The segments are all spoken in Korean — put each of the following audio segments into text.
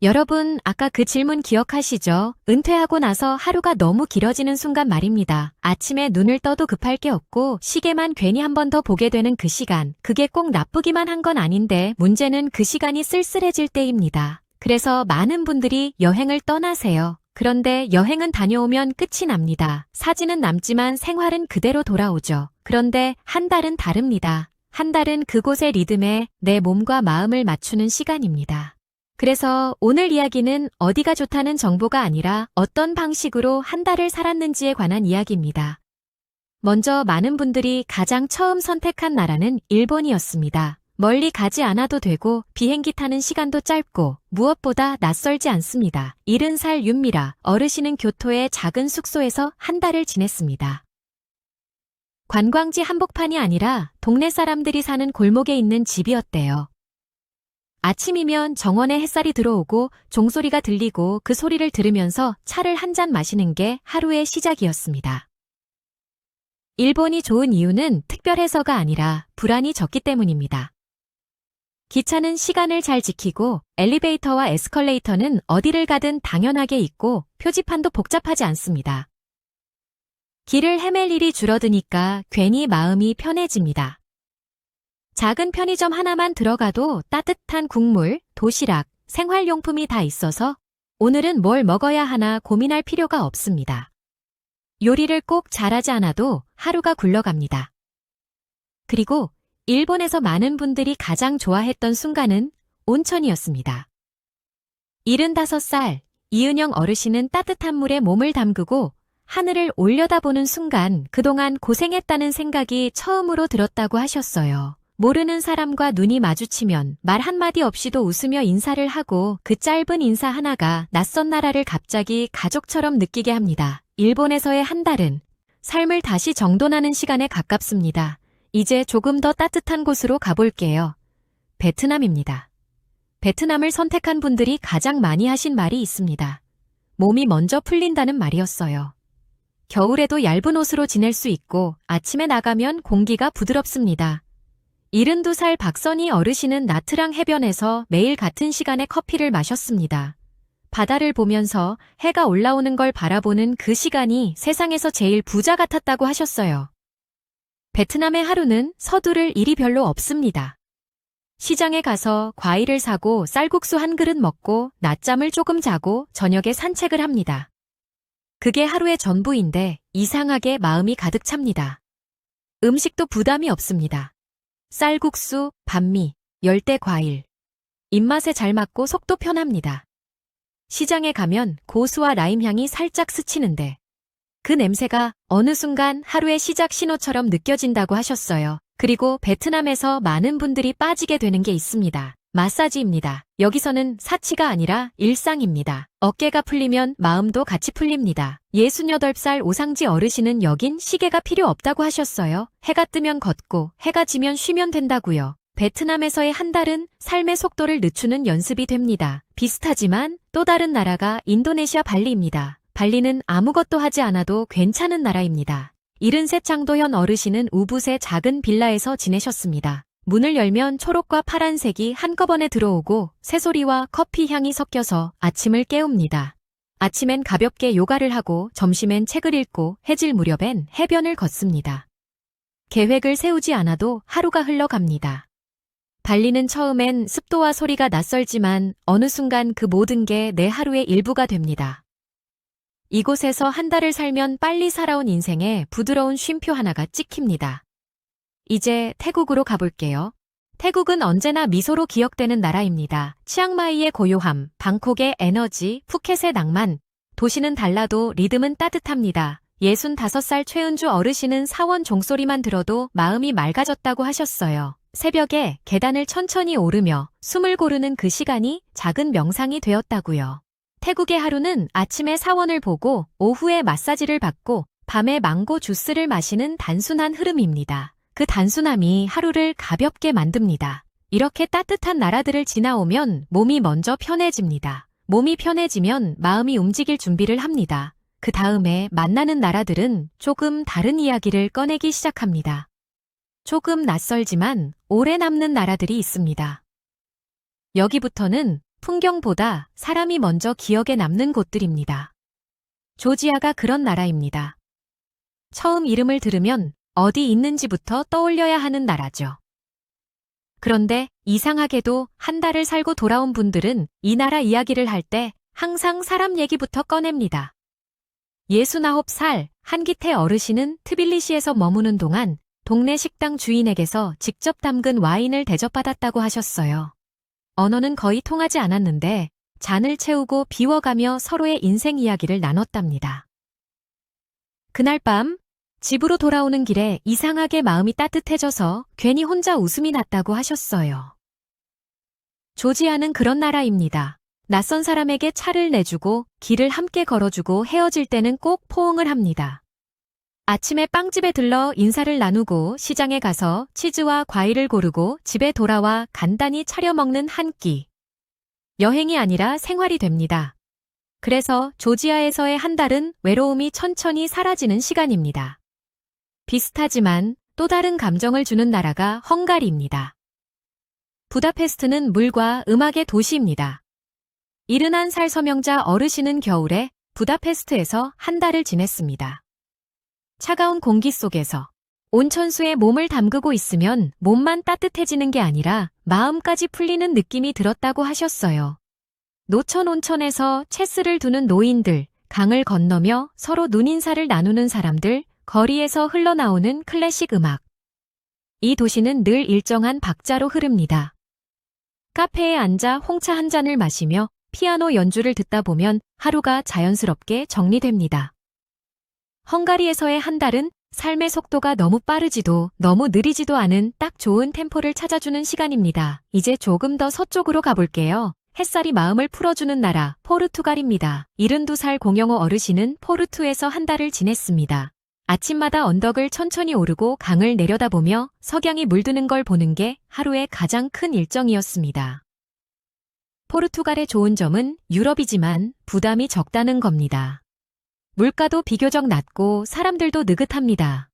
여러분, 아까 그 질문 기억하시죠? 은퇴하고 나서 하루가 너무 길어지는 순간 말입니다. 아침에 눈을 떠도 급할 게 없고 시계만 괜히 한 번 더 보게 되는 그 시간. 그게 꼭 나쁘기만 한 건 아닌데 문제는 그 시간이 쓸쓸해질 때입니다. 그래서 많은 분들이 여행을 떠나세요. 그런데 여행은 다녀오면 끝이 납니다. 사진은 남지만 생활은 그대로 돌아오죠. 그런데 한 달은 다릅니다. 한 달은 그곳의 리듬에 내 몸과 마음을 맞추는 시간입니다. 그래서 오늘 이야기는 어디가 좋다는 정보가 아니라 어떤 방식으로 한 달을 살았는지에 관한 이야기입니다. 먼저 많은 분들이 가장 처음 선택한 나라는 일본이었습니다. 멀리 가지 않아도 되고 비행기 타는 시간도 짧고 무엇보다 낯설지 않습니다. 70살 윤미라 어르신은 교토의 작은 숙소에서 한 달을 지냈습니다. 관광지 한복판이 아니라 동네 사람들이 사는 골목에 있는 집이었대요. 아침이면 정원에 햇살이 들어오고 종소리가 들리고 그 소리를 들으면서 차를 한 잔 마시는 게 하루의 시작이었습니다. 일본이 좋은 이유는 특별해서가 아니라 불안이 적기 때문입니다. 기차는 시간을 잘 지키고 엘리베이터와 에스컬레이터는 어디를 가든 당연하게 있고 표지판도 복잡하지 않습니다. 길을 헤맬 일이 줄어드니까 괜히 마음이 편해집니다. 작은 편의점 하나만 들어가도 따뜻한 국물, 도시락, 생활용품이 다 있어서 오늘은 뭘 먹어야 하나 고민할 필요가 없습니다. 요리를 꼭 잘하지 않아도 하루가 굴러갑니다. 그리고 일본에서 많은 분들이 가장 좋아했던 순간은 온천이었습니다. 75살 이은영 어르신은 따뜻한 물에 몸을 담그고 하늘을 올려다보는 순간 그동안 고생했다는 생각이 처음으로 들었다고 하셨어요. 모르는 사람과 눈이 마주치면 말 한마디 없이도 웃으며 인사를 하고 그 짧은 인사 하나가 낯선 나라를 갑자기 가족처럼 느끼게 합니다. 일본에서의 한 달은 삶을 다시 정돈하는 시간에 가깝습니다. 이제 조금 더 따뜻한 곳으로 가볼게요. 베트남입니다. 베트남을 선택한 분들이 가장 많이 하신 말이 있습니다. 몸이 먼저 풀린다는 말이었어요. 겨울에도 얇은 옷으로 지낼 수 있고 아침에 나가면 공기가 부드럽습니다. 72살 박선희 어르신은 나트랑 해변에서 매일 같은 시간에 커피를 마셨습니다. 바다를 보면서 해가 올라오는 걸 바라보는 그 시간이 세상에서 제일 부자 같았다고 하셨어요. 베트남의 하루는 서두를 일이 별로 없습니다. 시장에 가서 과일을 사고 쌀국수 한 그릇 먹고 낮잠을 조금 자고 저녁에 산책을 합니다. 그게 하루의 전부인데 이상하게 마음이 가득 찹니다. 음식도 부담이 없습니다. 쌀국수, 반미, 열대 과일. 입맛에 잘 맞고 속도 편합니다. 시장에 가면 고수와 라임 향이 살짝 스치는데 그 냄새가 어느 순간 하루의 시작 신호처럼 느껴진다고 하셨어요. 그리고 베트남에서 많은 분들이 빠지게 되는 게 있습니다. 마사지입니다. 여기서는 사치가 아니라 일상입니다. 어깨가 풀리면 마음도 같이 풀립니다. 68살 오상지 어르신은 여긴 시계가 필요 없다고 하셨어요. 해가 뜨면 걷고 해가 지면 쉬면 된다고요. 베트남에서의 한 달은 삶의 속도를 늦추는 연습이 됩니다. 비슷하지만 또 다른 나라가 인도네시아 발리입니다. 발리는 아무것도 하지 않아도 괜찮은 나라입니다. 73 장도현 어르신은 우붓의 작은 빌라에서 지내셨습니다. 문을 열면 초록과 파란색이 한꺼번에 들어오고 새소리와 커피 향이 섞여서 아침을 깨웁니다. 아침엔 가볍게 요가를 하고 점심엔 책을 읽고 해질 무렵엔 해변을 걷습니다. 계획을 세우지 않아도 하루가 흘러갑니다. 발리는 처음엔 습도와 소리가 낯설지만 어느 순간 그 모든 게 내 하루의 일부가 됩니다. 이곳에서 한 달을 살면 빨리 살아온 인생에 부드러운 쉼표 하나가 찍힙니다. 이제 태국으로 가볼게요. 태국은 언제나 미소로 기억되는 나라입니다. 치앙마이의 고요함, 방콕의 에너지, 푸켓의 낭만. 도시는 달라도 리듬은 따뜻합니다. 65살 최은주 어르신은 사원 종소리만 들어도 마음이 맑아졌다고 하셨어요. 새벽에 계단을 천천히 오르며 숨을 고르는 그 시간이 작은 명상이 되었다고요. 태국의 하루는 아침에 사원을 보고 오후에 마사지를 받고 밤에 망고 주스를 마시는 단순한 흐름입니다. 그 단순함이 하루를 가볍게 만듭니다. 이렇게 따뜻한 나라들을 지나오면 몸이 먼저 편해집니다. 몸이 편해지면 마음이 움직일 준비를 합니다. 그 다음에 만나는 나라들은 조금 다른 이야기를 꺼내기 시작합니다. 조금 낯설지만 오래 남는 나라들이 있습니다. 여기부터는 풍경보다 사람이 먼저 기억에 남는 곳들입니다. 조지아가 그런 나라입니다. 처음 이름을 들으면 어디 있는지부터 떠올려야 하는 나라죠. 그런데 이상하게도 한 달을 살고 돌아온 분들은 이 나라 이야기를 할 때 항상 사람 얘기부터 꺼냅니다. 69살 한기태 어르신은 트빌리시에서 머무는 동안 동네 식당 주인에게서 직접 담근 와인을 대접받았다고 하셨어요. 언어는 거의 통하지 않았는데 잔을 채우고 비워가며 서로의 인생 이야기를 나눴답니다. 그날 밤 집으로 돌아오는 길에 이상하게 마음이 따뜻해져서 괜히 혼자 웃음이 났다고 하셨어요. 조지아는 그런 나라입니다. 낯선 사람에게 차를 내주고 길을 함께 걸어주고 헤어질 때는 꼭 포옹을 합니다. 아침에 빵집에 들러 인사를 나누고 시장에 가서 치즈와 과일을 고르고 집에 돌아와 간단히 차려 먹는 한 끼. 여행이 아니라 생활이 됩니다. 그래서 조지아에서의 한 달은 외로움이 천천히 사라지는 시간입니다. 비슷하지만 또 다른 감정을 주는 나라가 헝가리입니다. 부다페스트는 물과 음악의 도시입니다. 71살 서명자 어르신은 겨울에 부다페스트에서 한 달을 지냈습니다. 차가운 공기 속에서 온천수에 몸을 담그고 있으면 몸만 따뜻해지는 게 아니라 마음까지 풀리는 느낌이 들었다고 하셨어요. 노천 온천에서 체스를 두는 노인들, 강을 건너며 서로 눈인사를 나누는 사람들, 거리에서 흘러나오는 클래식 음악. 이 도시는 늘 일정한 박자로 흐릅니다. 카페에 앉아 홍차 한 잔을 마시며 피아노 연주를 듣다 보면 하루가 자연스럽게 정리됩니다. 헝가리에서의 한 달은 삶의 속도가 너무 빠르지도 너무 느리지도 않은 딱 좋은 템포를 찾아주는 시간입니다. 이제 조금 더 서쪽으로 가볼게요. 햇살이 마음을 풀어주는 나라, 포르투갈입니다. 72살 공영호 어르신은 포르투에서 한 달을 지냈습니다. 아침마다 언덕을 천천히 오르고 강을 내려다보며 석양이 물드는 걸 보는 게 하루의 가장 큰 일정이었습니다. 포르투갈의 좋은 점은 유럽이지만 부담이 적다는 겁니다. 물가도 비교적 낮고 사람들도 느긋합니다.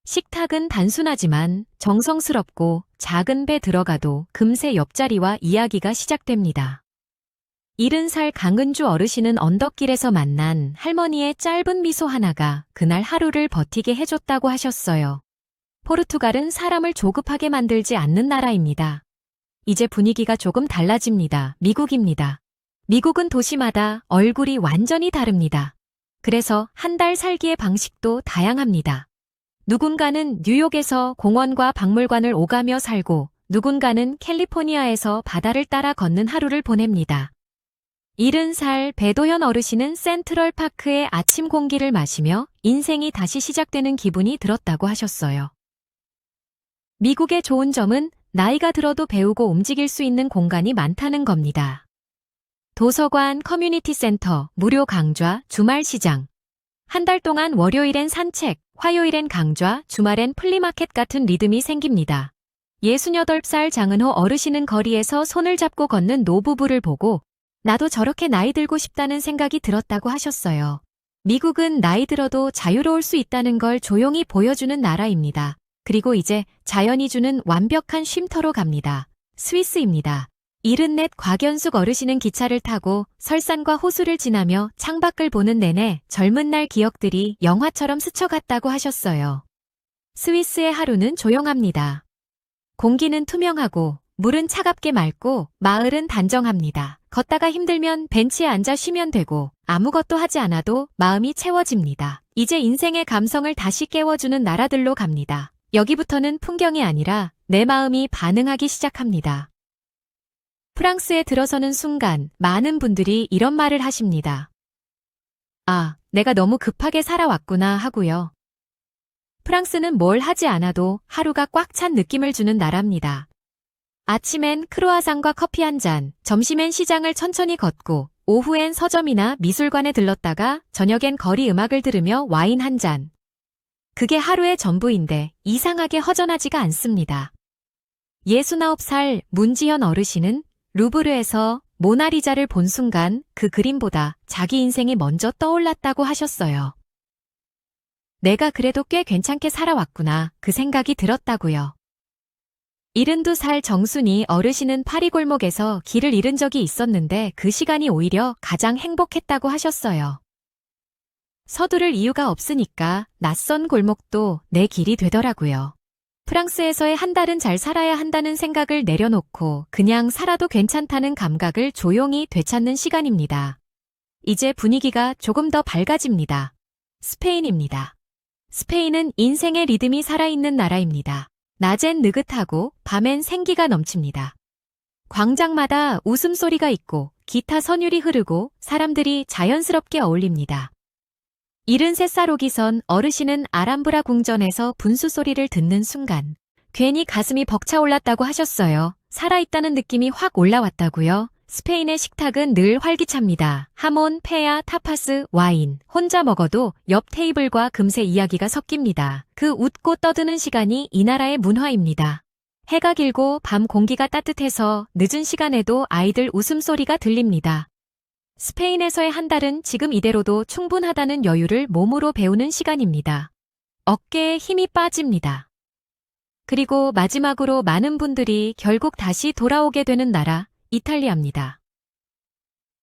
식탁은 단순하지만 정성스럽고 작은 배 들어가도 금세 옆자리와 이야기가 시작됩니다. 70살 강은주 어르신은 언덕길에서 만난 할머니의 짧은 미소 하나가 그날 하루를 버티게 해줬다고 하셨어요. 포르투갈은 사람을 조급하게 만들지 않는 나라입니다. 이제 분위기가 조금 달라집니다. 미국입니다. 미국은 도시마다 얼굴이 완전히 다릅니다. 그래서 한 달 살기의 방식도 다양합니다. 누군가는 뉴욕에서 공원과 박물관을 오가며 살고 누군가는 캘리포니아에서 바다를 따라 걷는 하루를 보냅니다. 70살 배도현 어르신은 센트럴파크의 아침 공기를 마시며 인생이 다시 시작되는 기분이 들었다고 하셨어요. 미국의 좋은 점은 나이가 들어도 배우고 움직일 수 있는 공간이 많다는 겁니다. 도서관, 커뮤니티 센터, 무료 강좌, 주말 시장. 한 달 동안 월요일엔 산책, 화요일엔 강좌, 주말엔 플리마켓 같은 리듬이 생깁니다. 68살 장은호 어르신은 거리에서 손을 잡고 걷는 노부부를 보고 나도 저렇게 나이 들고 싶다는 생각이 들었다고 하셨어요. 미국은 나이 들어도 자유로울 수 있다는 걸 조용히 보여주는 나라입니다. 그리고 이제 자연이 주는 완벽한 쉼터로 갑니다. 스위스입니다. 74 곽연숙 어르신은 기차를 타고 설산과 호수를 지나며 창밖을 보는 내내 젊은 날 기억들이 영화처럼 스쳐갔다고 하셨어요. 스위스의 하루는 조용합니다. 공기는 투명하고 물은 차갑게 맑고 마을은 단정합니다. 걷다가 힘들면 벤치에 앉아 쉬면 되고 아무것도 하지 않아도 마음이 채워집니다. 이제 인생의 감성을 다시 깨워주는 나라들로 갑니다. 여기부터는 풍경이 아니라 내 마음이 반응하기 시작합니다. 프랑스에 들어서는 순간 많은 분들이 이런 말을 하십니다. 아, 내가 너무 급하게 살아왔구나 하고요. 프랑스는 뭘 하지 않아도 하루가 꽉 찬 느낌을 주는 나라입니다. 아침엔 크루아상과 커피 한 잔, 점심엔 시장을 천천히 걷고, 오후엔 서점이나 미술관에 들렀다가 저녁엔 거리 음악을 들으며 와인 한 잔. 그게 하루의 전부인데 이상하게 허전하지가 않습니다. 69살 문지현 어르신은 루브르에서 모나리자를 본 순간 그 그림보다 자기 인생이 먼저 떠올랐다고 하셨어요. 내가 그래도 꽤 괜찮게 살아왔구나 그 생각이 들었다고요. 72살 정순이 어르신은 파리골목에서 길을 잃은 적이 있었는데 그 시간이 오히려 가장 행복했다고 하셨어요. 서두를 이유가 없으니까 낯선 골목도 내 길이 되더라고요. 프랑스에서의 한 달은 잘 살아야 한다는 생각을 내려놓고 그냥 살아도 괜찮다는 감각을 조용히 되찾는 시간입니다. 이제 분위기가 조금 더 밝아집니다. 스페인입니다. 스페인은 인생의 리듬이 살아있는 나라입니다. 낮엔 느긋하고 밤엔 생기가 넘칩니다. 광장마다 웃음소리가 있고 기타 선율이 흐르고 사람들이 자연스럽게 어울립니다. 73살 오기선 어르신은 아람브라 궁전에서 분수 소리를 듣는 순간 괜히 가슴이 벅차올랐다고 하셨어요. 살아있다는 느낌이 확 올라왔다고요. 스페인의 식탁은 늘 활기찹니다. 하몬, 페야, 타파스, 와인. 혼자 먹어도 옆 테이블과 금세 이야기가 섞입니다. 그 웃고 떠드는 시간이 이 나라의 문화입니다. 해가 길고 밤 공기가 따뜻해서 늦은 시간에도 아이들 웃음소리가 들립니다. 스페인에서의 한 달은 지금 이대로도 충분하다는 여유를 몸으로 배우는 시간입니다. 어깨에 힘이 빠집니다. 그리고 마지막으로 많은 분들이 결국 다시 돌아오게 되는 나라, 이탈리아입니다.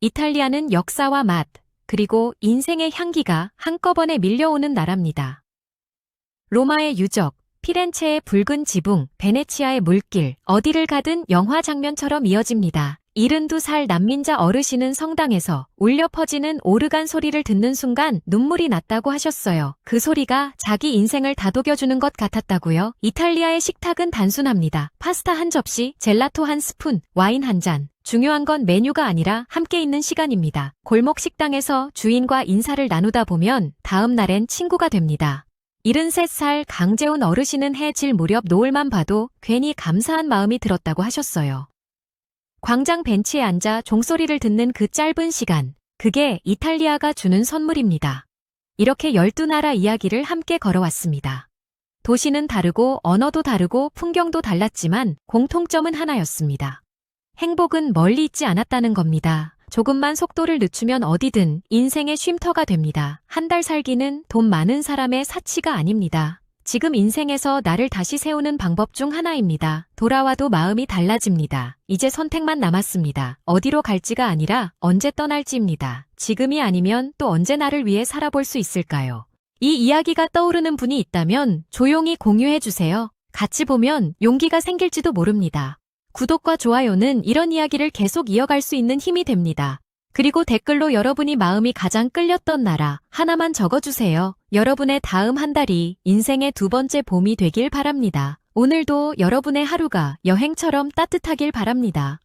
이탈리아는 역사와 맛, 그리고 인생의 향기가 한꺼번에 밀려오는 나라입니다. 로마의 유적, 피렌체의 붉은 지붕, 베네치아의 물길, 어디를 가든 영화 장면처럼 이어집니다. 72살 난민자 어르신은 성당에서 울려 퍼지는 오르간 소리를 듣는 순간 눈물이 났다고 하셨어요. 그 소리가 자기 인생을 다독여주는 것 같았다고요. 이탈리아의 식탁은 단순합니다. 파스타 한 접시, 젤라토 한 스푼, 와인 한 잔. 중요한 건 메뉴가 아니라 함께 있는 시간입니다. 골목 식당에서 주인과 인사를 나누다 보면 다음 날엔 친구가 됩니다. 73살 강재훈 어르신은 해 질 무렵 노을만 봐도 괜히 감사한 마음이 들었다고 하셨어요. 광장 벤치에 앉아 종소리를 듣는 그 짧은 시간, 그게 이탈리아가 주는 선물입니다. 이렇게 12나라 이야기를 함께 걸어왔습니다. 도시는 다르고 언어도 다르고 풍경도 달랐지만 공통점은 하나였습니다. 행복은 멀리 있지 않았다는 겁니다. 조금만 속도를 늦추면 어디든 인생의 쉼터가 됩니다. 한 달 살기는 돈 많은 사람의 사치가 아닙니다. 지금 인생에서 나를 다시 세우는 방법 중 하나입니다. 돌아와도 마음이 달라집니다. 이제 선택만 남았습니다. 어디로 갈지가 아니라 언제 떠날지입니다. 지금이 아니면 또 언제 나를 위해 살아볼 수 있을까요? 이 이야기가 떠오르는 분이 있다면 조용히 공유해주세요. 같이 보면 용기가 생길지도 모릅니다. 구독과 좋아요는 이런 이야기를 계속 이어갈 수 있는 힘이 됩니다. 그리고 댓글로 여러분이 마음이 가장 끌렸던 나라 하나만 적어주세요. 여러분의 다음 한 달이 인생의 두 번째 봄이 되길 바랍니다. 오늘도 여러분의 하루가 여행처럼 따뜻하길 바랍니다.